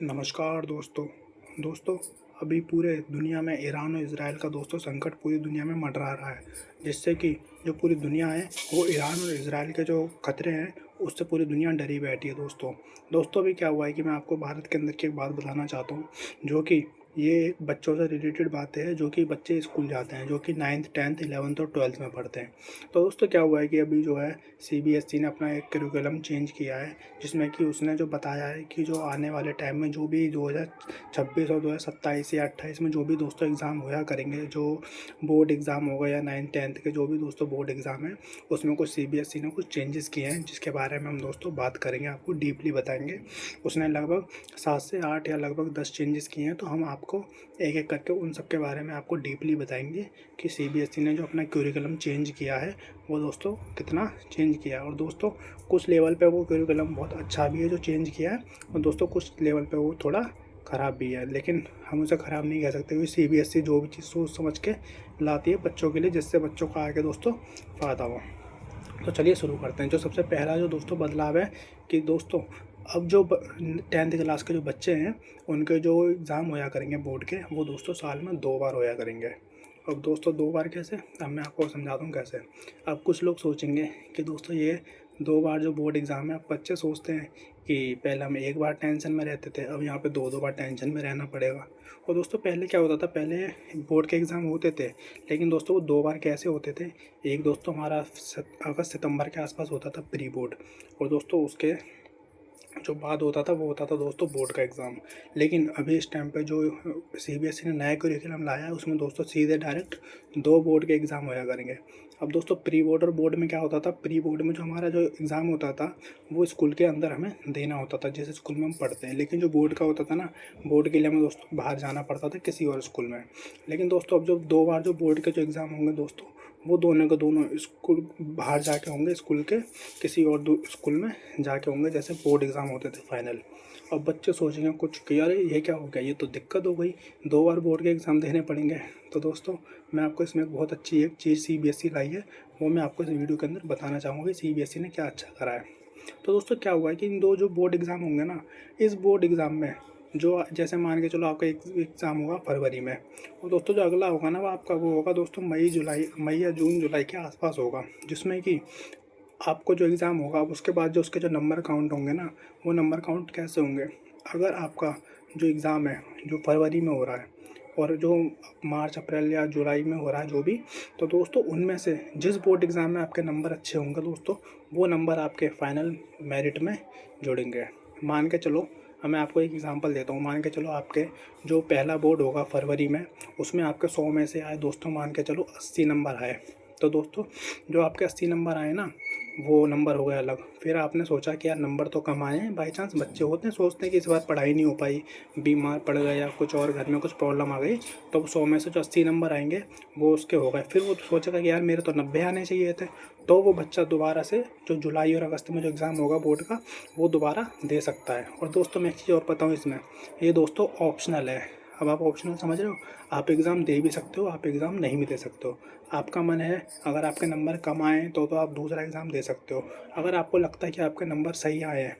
नमस्कार दोस्तों। अभी पूरे दुनिया में ईरान और इज़राइल का दोस्तों संकट पूरी दुनिया में मंडरा रहा है, जिससे कि जो पूरी दुनिया है वो ईरान और इज़राइल के जो खतरे हैं उससे पूरी दुनिया डरी बैठी है दोस्तों। अभी क्या हुआ है कि मैं आपको भारत के अंदर की एक बात बताना चाहता हूँ, जो कि ये एक बच्चों से रिलेटेड बातें हैं, जो कि बच्चे स्कूल जाते हैं, जो कि 9th 10th 11th और 12th में पढ़ते हैं। तो दोस्तों क्या हुआ है कि अभी जो है सीबीएसई ने अपना एक करिकुलम चेंज किया है, जिसमें कि उसने जो बताया है कि जो आने वाले टाइम में जो भी 2026 और 2027 या 28 में जो भी दोस्तों एग्ज़ाम होया करेंगे, जो बोर्ड एग्ज़ाम होगा या 9th 10th के जो भी दोस्तों बोर्ड एग्ज़ाम है, उसमें कुछ सीबीएसई ने कुछ चेंजेस किए हैं, जिसके बारे में हम दोस्तों बात करेंगे, आपको डीपली बताएंगे। उसने लगभग 7 से 8 या लगभग 10 चेंजेस किए हैं, तो हम आपको एक एक करके उन सब के बारे में आपको डीपली बताएंगे कि सीबीएसई ने जो अपना करिकुलम चेंज किया है वो दोस्तों कितना चेंज किया है। और दोस्तों कुछ लेवल पे वो करिकुलम बहुत अच्छा भी है जो चेंज किया है, और दोस्तों कुछ लेवल पे वो थोड़ा ख़राब भी है, लेकिन हम उसे ख़राब नहीं कह सकते, क्योंकि सीबीएसई जो भी चीज़ सोच समझ के लाती है बच्चों के लिए, जिससे बच्चों का आगे दोस्तों फ़ायदा हो। तो चलिए शुरू करते हैं। जो सबसे पहला जो दोस्तों बदलाव है कि दोस्तों अब जो 10th क्लास के जो बच्चे हैं उनके जो एग्ज़ाम होया करेंगे बोर्ड के, वो दोस्तों साल में 2 बार होया करेंगे। अब दोस्तों 2 बार कैसे, अब मैं आपको समझाता हूँ कैसे। अब कुछ लोग सोचेंगे कि दोस्तों ये 2 बार जो बोर्ड एग्ज़ाम है, अब बच्चे सोचते हैं कि पहले हम 1 बार टेंशन में रहते थे, अब यहाँ पे 2-2 बार टेंशन में रहना पड़ेगा। और दोस्तों पहले क्या होता था, पहले बोर्ड के एग्ज़ाम होते थे, लेकिन दोस्तों वो 2 बार कैसे होते थे। एक दोस्तों हमारा अगस्त सितंबर के आसपास होता था प्री बोर्ड, और दोस्तों उसके जो बाद होता था वो होता था दोस्तों बोर्ड का एग्ज़ाम। लेकिन अभी इस टाइम पे जो सीबीएसई ने नया करिकुलम लाया है, उसमें दोस्तों सीधे डायरेक्ट 2 बोर्ड के एग्ज़ाम होया करेंगे। अब दोस्तों प्री बोर्ड और बोर्ड में क्या होता था, प्री बोर्ड में जो हमारा जो एग्ज़ाम होता था वो स्कूल के अंदर हमें देना होता था, जिस स्कूल में हम पढ़ते हैं। लेकिन जो बोर्ड का होता था ना, बोर्ड के लिए हमें दोस्तों बाहर जाना पड़ता था किसी और स्कूल में। लेकिन दोस्तों अब जो 2 बार जो बोर्ड के जो एग्ज़ाम होंगे दोस्तों, वो दोनों के दोनों स्कूल बाहर जाके होंगे, स्कूल के किसी और स्कूल में जाके होंगे, जैसे बोर्ड एग्ज़ाम होते थे फाइनल। अब बच्चे सोचेंगे कुछ कि यार ये क्या हो गया, ये तो दिक्कत हो गई, 2 बार बोर्ड के एग्ज़ाम देने पड़ेंगे। तो दोस्तों मैं आपको इसमें एक बहुत अच्छी एक चीज़ सीबीएसई लाई है, वो मैं आपको इस वीडियो के अंदर बताना चाहूँगा कि सीबीएसई ने क्या अच्छा करा है। तो दोस्तों क्या हुआ है कि इन 2 जो बोर्ड एग्ज़ाम होंगे ना, इस बोर्ड एग्ज़ाम में जो जैसे मान के चलो आपका एक एग्ज़ाम होगा फरवरी में, और दोस्तों जो अगला होगा ना वो आपका वो होगा दोस्तों मई या जून जुलाई के आसपास होगा, जिसमें कि आपको जो एग्ज़ाम होगा अब उसके बाद जो उसके जो नंबर काउंट होंगे ना, वो नंबर काउंट कैसे होंगे। अगर आपका जो एग्ज़ाम है जो फरवरी में हो रहा है और जो मार्च अप्रैल या जुलाई में हो रहा है जो भी, तो दोस्तों उनमें से जिस बोर्ड एग्ज़ाम में आपके नंबर अच्छे होंगे दोस्तों, वो नंबर आपके फाइनल मेरिट में जुड़ेंगे। मान के चलो, मैं आपको एक एग्ज़ाम्पल देता हूँ। मान के चलो आपके जो पहला बोर्ड होगा फरवरी में, उसमें आपके 100 में से आए दोस्तों, मान के चलो 80 नंबर आए। तो दोस्तों जो आपके 80 नंबर आए ना, वो नंबर हो गए अलग। फिर आपने सोचा कि यार नंबर तो कम आए हैं, बाई चांस बच्चे होते हैं सोचते हैं कि इस बार पढ़ाई नहीं हो पाई, बीमार पड़ गए या कुछ और घर में कुछ प्रॉब्लम आ गई, तो 100 में से जो 80 नंबर आएंगे वो उसके हो गए। फिर वो सोचेगा कि यार मेरे तो 90 आने चाहिए थे, तो वो बच्चा दोबारा से जो जुलाई और अगस्त में जो एग्ज़ाम होगा बोर्ड का, वो दोबारा दे सकता है। और दोस्तों मैं एक चीज़ और बताऊँ इसमें, ये दोस्तों ऑप्शनल है। अब आप ऑप्शनल समझ रहे हो, आप एग्ज़ाम दे भी सकते हो, आप एग्ज़ाम नहीं भी दे सकते हो, आपका मन है। अगर आपके नंबर कम आए तो आप दूसरा एग्ज़ाम दे सकते हो। अगर आपको लगता है कि आपके नंबर सही आए हैं,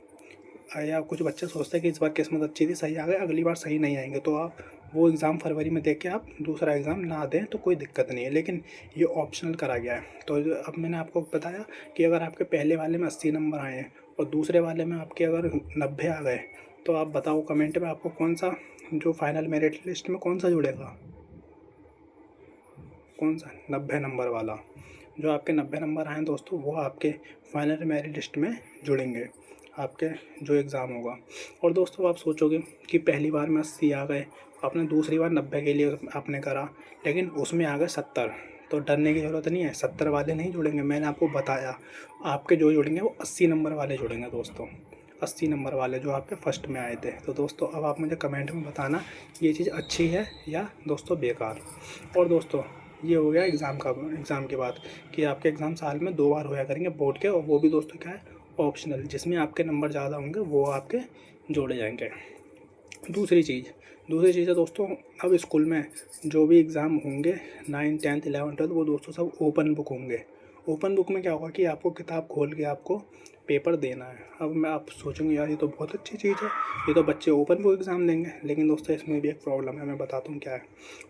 या कुछ बच्चे सोचते हैं कि इस बार किस्मत अच्छी थी सही आ गए, अगली बार सही नहीं आएंगे, तो आप वो एग्ज़ाम फरवरी में दे के आप दूसरा एग्ज़ाम ना दें तो कोई दिक्कत नहीं है। लेकिन ये ऑप्शनल करा गया है। तो अब मैंने आपको बताया कि अगर आपके पहले वाले में 80 नंबर आए हैं और दूसरे वाले में आपके अगर 90 आ गए, तो आप बताओ कमेंट में आपको कौन सा जो फाइनल मेरिट लिस्ट में कौन सा जुड़ेगा, कौन सा 90 नंबर वाला। जो आपके 90 नंबर आए दोस्तों वो आपके फाइनल मेरिट लिस्ट में जुड़ेंगे, आपके जो एग्ज़ाम होगा। और दोस्तों आप सोचोगे कि पहली बार में 80 आ गए, आपने दूसरी बार 90 के लिए आपने करा, लेकिन उसमें आ गए 70, तो डरने की ज़रूरत नहीं है। 70 वाले नहीं जुड़ेंगे, मैंने आपको बताया। आपके जो जुड़ेंगे वो 80 नंबर वाले जुड़ेंगे दोस्तों, 80 नंबर वाले जो आपके फर्स्ट में आए थे। तो दोस्तों अब आप मुझे कमेंट में बताना ये चीज़ अच्छी है या दोस्तों बेकार। और दोस्तों ये हो गया एग्ज़ाम की बात, कि आपके एग्ज़ाम साल में 2 बार होया करेंगे बोर्ड के, और वो भी दोस्तों क्या है, ऑप्शनल, जिसमें आपके नंबर ज़्यादा होंगे वो आपके जोड़े जाएंगे। दूसरी चीज़ है दोस्तों, अब स्कूल में जो भी एग्ज़ाम होंगे 9th 10th 11th 12th, वो दोस्तों सब ओपन बुक होंगे। ओपन बुक में क्या होगा कि आपको किताब खोल के आपको पेपर देना है। अब आप सोचेंगे यार ये तो बहुत अच्छी चीज़ है, ये तो बच्चे ओपन बुक एग्ज़ाम देंगे। लेकिन दोस्तों इसमें भी एक प्रॉब्लम है, मैं बताता हूँ क्या है।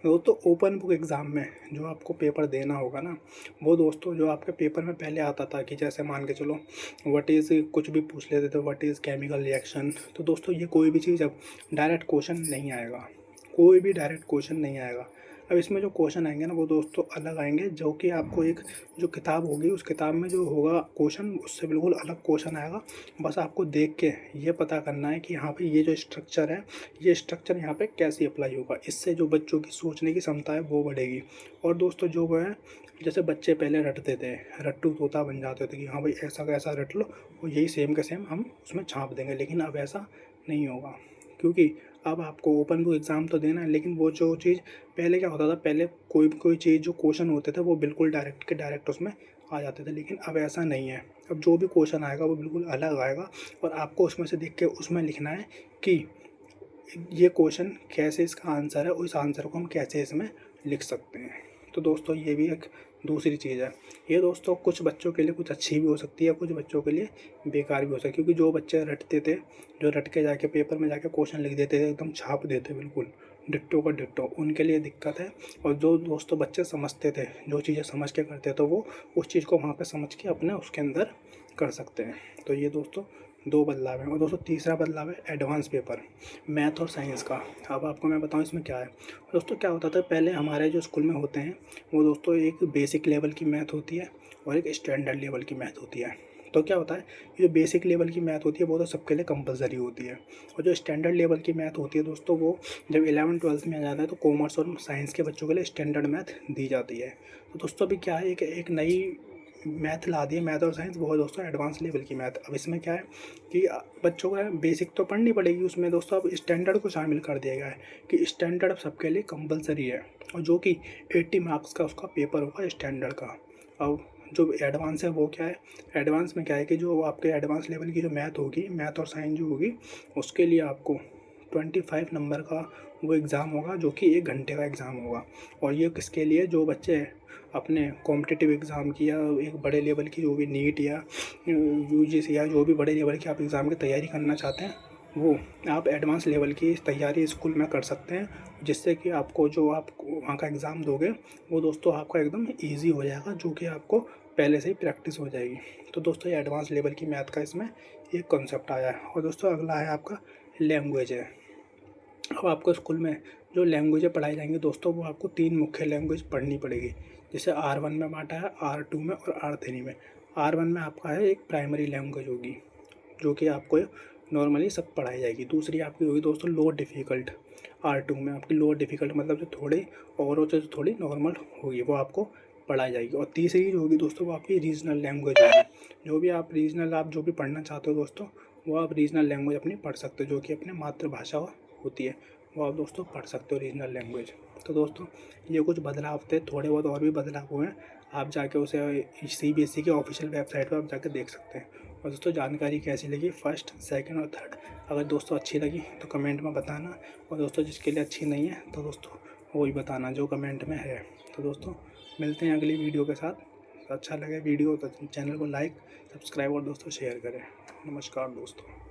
दोस्तों ओपन बुक एग्ज़ाम में जो आपको पेपर देना होगा ना, वो दोस्तों जो आपके पेपर में पहले आता था कि जैसे मान के चलो व्हाट इज़, कुछ भी पूछ लेते थे व्हाट इज़ केमिकल रिएक्शन। तो दोस्तों ये कोई भी चीज़ अब डायरेक्ट क्वेश्चन नहीं आएगा, कोई भी डायरेक्ट क्वेश्चन नहीं आएगा। अब इसमें जो क्वेश्चन आएंगे ना वो दोस्तों अलग आएंगे, जो कि आपको एक जो किताब होगी उस किताब में जो होगा क्वेश्चन उससे बिल्कुल अलग क्वेश्चन आएगा। बस आपको देख के ये पता करना है कि हाँ भाई ये जो स्ट्रक्चर है, ये स्ट्रक्चर यहाँ पे कैसे अप्लाई होगा। इससे जो बच्चों की सोचने की क्षमता है वो बढ़ेगी। और दोस्तों जो वो है, जैसे बच्चे पहले रटते थे, रट्टू तोता बन जाते थे कि हाँ भाई ऐसा का ऐसा रट लो और यही सेम का सेम हम उसमें छाप देंगे। लेकिन अब ऐसा नहीं होगा, क्योंकि अब आपको ओपन बुक एग्ज़ाम तो देना है, लेकिन वो जो चीज़ पहले क्या होता था, पहले कोई चीज़ जो क्वेश्चन होते थे वो बिल्कुल डायरेक्ट के डायरेक्ट उसमें आ जाते थे। लेकिन अब ऐसा नहीं है, अब जो भी क्वेश्चन आएगा वो बिल्कुल अलग आएगा और आपको उसमें से देख के उसमें लिखना है कि ये क्वेश्चन कैसे इसका आंसर है और इस आंसर को हम कैसे इसमें लिख सकते हैं। तो दोस्तों ये भी एक दूसरी चीज़ है। ये दोस्तों कुछ बच्चों के लिए कुछ अच्छी भी हो सकती है, कुछ बच्चों के लिए बेकार भी हो सकती है। क्योंकि जो बच्चे रटते थे, जो रट के जाके पेपर में जाके क्वेश्चन लिख देते थे, एकदम छाप देते बिल्कुल डिट्टो का डिट्टो, उनके लिए दिक्कत है। और जो दोस्तों बच्चे समझते थे, जो चीज़ें समझ के करते थे, वो उस चीज़ को वहाँ पर समझ के अपने उसके अंदर कर सकते हैं। तो ये दोस्तों दो बदलाव हैं। और दोस्तों तीसरा बदलाव है एडवांस पेपर, मैथ और साइंस का। अब आपको मैं बताऊं इसमें क्या है। दोस्तों क्या होता था, पहले हमारे जो स्कूल में होते हैं वो दोस्तों एक बेसिक लेवल की मैथ होती है और एक स्टैंडर्ड लेवल की मैथ होती है। तो क्या होता है, ये जो बेसिक लेवल की मैथ होती है वो तो सबके लिए कंपलसरी होती है, और जो स्टैंडर्ड लेवल की मैथ होती है दोस्तों वो जब 11वीं-12वीं में आ जाता है तो कॉमर्स और साइंस के बच्चों के लिए स्टैंडर्ड मैथ दी जाती है। तो दोस्तों अभी क्या है, एक नई मैथ ला दी है, मैथ और साइंस, वो है दोस्तों एडवांस लेवल की मैथ। अब इसमें क्या है कि बच्चों को बेसिक तो पढ़नी पड़ेगी, उसमें दोस्तों अब स्टैंडर्ड को शामिल कर दिया गया है कि स्टैंडर्ड सबके लिए कंपलसरी है, और जो कि 80 मार्क्स का उसका पेपर होगा स्टैंडर्ड का। अब जो एडवांस है वो क्या है, एडवांस में क्या है कि जो आपके एडवांस लेवल की जो मैथ होगी, मैथ और साइंस जो होगी, उसके लिए आपको 25 नंबर का वो एग्ज़ाम होगा, जो कि 1 घंटे का एग्ज़ाम होगा। और ये किसके लिए, जो बच्चे अपने कॉम्पिटिटिव एग्ज़ाम की या एक बड़े लेवल की जो भी नीट या यूजीसी या जो भी बड़े लेवल की आप एग्ज़ाम की तैयारी करना चाहते हैं, वो आप एडवांस लेवल की तैयारी स्कूल में कर सकते हैं। जिससे कि आपको जो आप वहाँ का एग्ज़ाम दोगे वो दोस्तों आपका एकदम ईजी हो जाएगा, जो कि आपको पहले से ही प्रैक्टिस हो जाएगी। तो दोस्तों ये एडवांस लेवल की मैथ का इसमें एक कॉन्सेप्ट आया है। और दोस्तों अगला है आपका लैंग्वेज है। अब आपको स्कूल में जो लैंग्वेजें पढ़ाई जाएंगी दोस्तों, वो आपको 3 मुख्य लैंग्वेज पढ़नी पड़ेगी। जैसे R1 में बांटा है, R2 में और R3 में। R1 में आपका है एक प्राइमरी लैंग्वेज होगी, जो कि आपको नॉर्मली सब पढ़ाई जाएगी। दूसरी आपकी होगी दोस्तों लो डिफ़िकल्ट। R2 में आपकी लो डिफ़िकल्ट मतलब जो थोड़ी और हो, जो थोड़ी नॉर्मल होगी, वो आपको पढ़ाई जाएगी। और तीसरी जो होगी दोस्तों वो आपकी रीजनल लैंग्वेज होगी। जो भी आप रीजनल आप जो भी पढ़ना चाहते हो दोस्तों, वो आप रीजनल लैंग्वेज अपनी पढ़ सकते हो, जो कि अपनी मातृभाषा होती है, वो आप दोस्तों पढ़ सकते हो रीजनल लैंग्वेज। तो दोस्तों ये कुछ बदलाव थे, थोड़े बहुत और भी बदलाव हुए हैं। आप जाके उसे CBSE की ऑफिशियल वेबसाइट पर आप जाके देख सकते हैं। और दोस्तों जानकारी कैसी लगी फर्स्ट, सेकंड और थर्ड, अगर दोस्तों अच्छी लगी तो कमेंट में बताना। और दोस्तों जिसके लिए अच्छी नहीं है तो दोस्तों वो ही बताना जो कमेंट में है। तो दोस्तों मिलते हैं अगली वीडियो के साथ। अच्छा लगे वीडियो तो चैनल को लाइक, सब्सक्राइब और दोस्तों शेयर करें। नमस्कार दोस्तों।